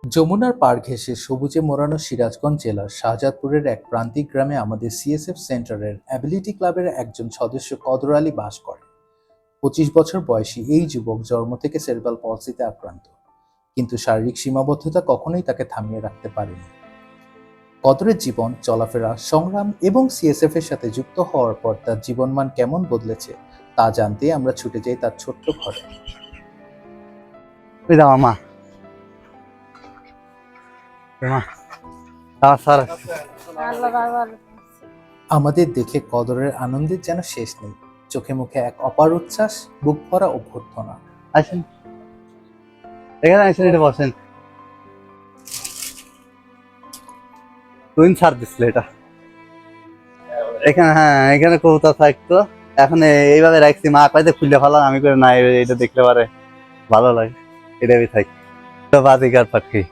যমুনার পাড় ঘেঁষে সবুজে মোড়ানো সিরাজগঞ্জ জেলার শাহজাদপুরের এক প্রান্তিক গ্রামে আমাদের সিএসএফ সেন্টারের অ্যাবিলিটি ক্লাবের একজন সদস্য কদর আলী বাস করেন। 25 বছর বয়সী এই যুবক জন্ম থেকে সেরেব্রাল পলসিতে আক্রান্ত, কিন্তু শারীরিক সীমাবদ্ধতা কখনোই তাকে থামিয়ে রাখতে পারেনি। কদরের জীবন, চলাফেরা, সংগ্রাম এবং সিএসএফ এর সাথে যুক্ত হওয়ার পর তার জীবনমান কেমন বদলেছে তা জানতে আমরা ছুটে যাই তার ছোট্ট ঘরে। মা স্যার, আমাদের দেখে কদরের আনন্দের যেন শেষ নেই, চোখে মুখে এক অপার উচ্ছ্বাস, বুক ভরা অভ্যর্থনা। আসেন, এখানে আসেন, এটা বসেন। টুইন সার দিছিল এটা এখানে। হ্যাঁ, এখানে কবুতর থাকতো, এখন এইভাবে রাখছি। মা কয়েতে খুলে ফেলা, আমি করে না, এটা দেখলে পারে ভালো লাগে, এটা থাকি। তো বাজিকার পাখি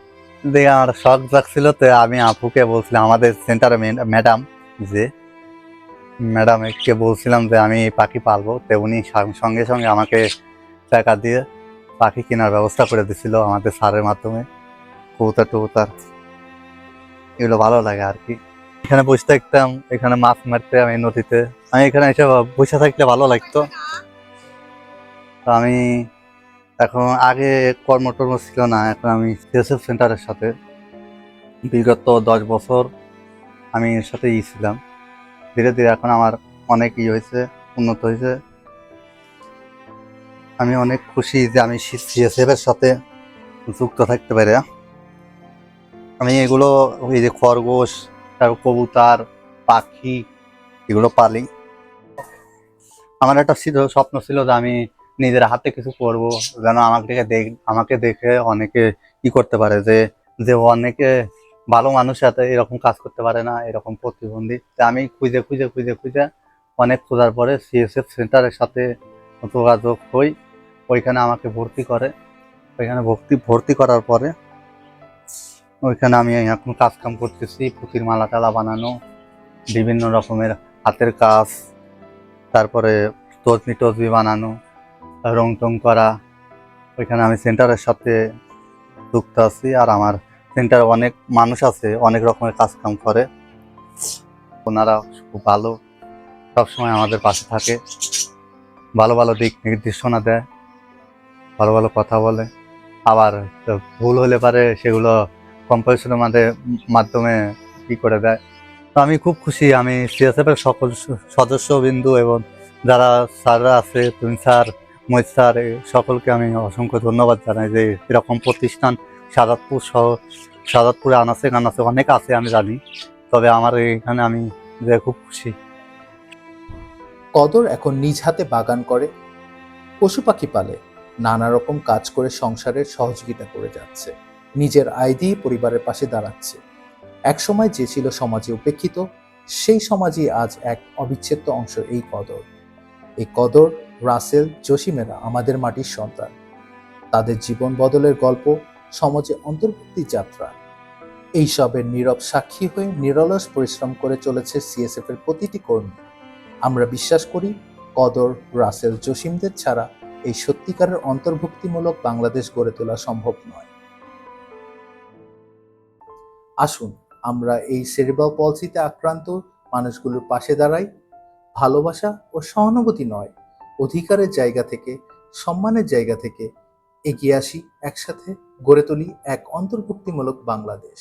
দেখে আমার শখ জাগছিল, তো আমি আপুকে বলছিলাম, আমাদের সেন্টারে ম্যাডামকে বলছিলাম যে আমি পাখি পালবো। তো উনি সঙ্গে সঙ্গে আমাকে টাকা দিয়ে পাখি কেনার ব্যবস্থা করে দিছিল আমাদের স্যারের মাধ্যমে। কবুতর টবুতর এগুলো ভালো লাগে আর কি। এখানে বসে থাকতাম, এখানে মাছ মারতাম এই নদীতে। আমি এখানে এসে বসে থাকলে ভালো লাগতো। তো আমি এখন, আগে কর্মটর্ম ছিল না, এখন আমি সিএসএফ সেন্টারের সাথে বিগত 10 বছর আমি এর সাথে ছিলাম। ধীরে ধীরে এখন আমার অনেক হয়েছে, উন্নত হয়েছে। আমি অনেক খুশি যে আমি সিএসএফ এর সাথে যুক্ত থাকতে পারি। আমি এগুলো, এই যে খরগোশ, তারপর কবুতর, পাখি, এগুলো পালি। আমার একটা স্বপ্ন ছিল যে আমি নিজের হাতে কিছু করব, যেন আমাকে দেখে অনেকে কি করতে পারে, যে যে অনেকে ভালো মানুষ সাথে এরকম কাজ করতে পারে না, এরকম প্রতিবন্ধী। আমি খুঁজে খুঁজে খুঁজে খুঁজে অনেক খোঁজার পরে সিএসএফ সেন্টারের সাথে যোগাযোগ হই। ওইখানে আমাকে ভর্তি করে। ওইখানে ভর্তি করার পরে ওইখানে আমি এখন কাজ কাম করতেছি, পুঁতির মালা টালা বানানো, বিভিন্ন রকমের হাতের কাজ, তারপরে তসবি বানানো, রং টং করা। ওইখানে আমি সেন্টারের সাথে যুক্ত আছি। আর আমার সেন্টারে অনেক মানুষ আছে, অনেক রকমের কাজ কাম করে। ওনারা খুব ভালো, সবসময় আমাদের পাশে থাকে, ভালো ভালো দিক নির্দেশনা দেয়, ভালো ভালো কথা বলে। আবার ভুল হলে পারে সেগুলো কম্পারিশনের মাধ্যমে কি করে দেয়। তো আমি খুব খুশি। আমি সিএসএফ এর সকল সদস্যবিন্দু এবং যারা স্যাররা আছে, তুমিন স্যার, মহিত স্যার, সকলকে আমি অসংখ্য ধন্যবাদ জানাই যে এরকম প্রতিষ্ঠান শাহজাদপুরে আনাচে কানাচে অনেক আছে আমি জানি, তবে আমার এখানে আমি যে খুব খুশি। কদর এখন নিজ হাতে বাগান করে, পশু পাখি পালে, নানা রকম কাজ করে সংসারের সহযোগিতা করে যাচ্ছে, নিজের আয় দিয়ে পরিবারের পাশে দাঁড়াচ্ছে। একসময় যে ছিল সমাজে উপেক্ষিত, সেই সমাজই আজ এক অবিচ্ছেদ্য অংশ এই কদর। এই কদর, রাসেল, জসিমেরা আমাদের মাটির সন্তান। তাদের জীবন বদলের গল্প সমাজে অন্তর্ভুক্তি যাত্রা, এইসবের নীরব সাক্ষী হয়ে নিরলস পরিশ্রম করে চলেছে সিএসএফ এর প্রতিটি কর্মী। আমরা বিশ্বাস করি, কদর, রাসেল, জসিমদের ছাড়া এই সত্যিকারের অন্তর্ভুক্তিমূলক বাংলাদেশ গড়ে তোলা সম্ভব নয়। আসুন আমরা এই সেরেব্রাল পলসিতে আক্রান্ত মানুষগুলোর পাশে দাঁড়াই। ভালোবাসা ও সহানুভূতি নয়, অধিকারের জায়গা থেকে, সম্মানের জায়গা থেকে এগিয়ে আসি, একসাথে গড়ে তুলি এক অন্তর্ভুক্তিমূলক বাংলাদেশ।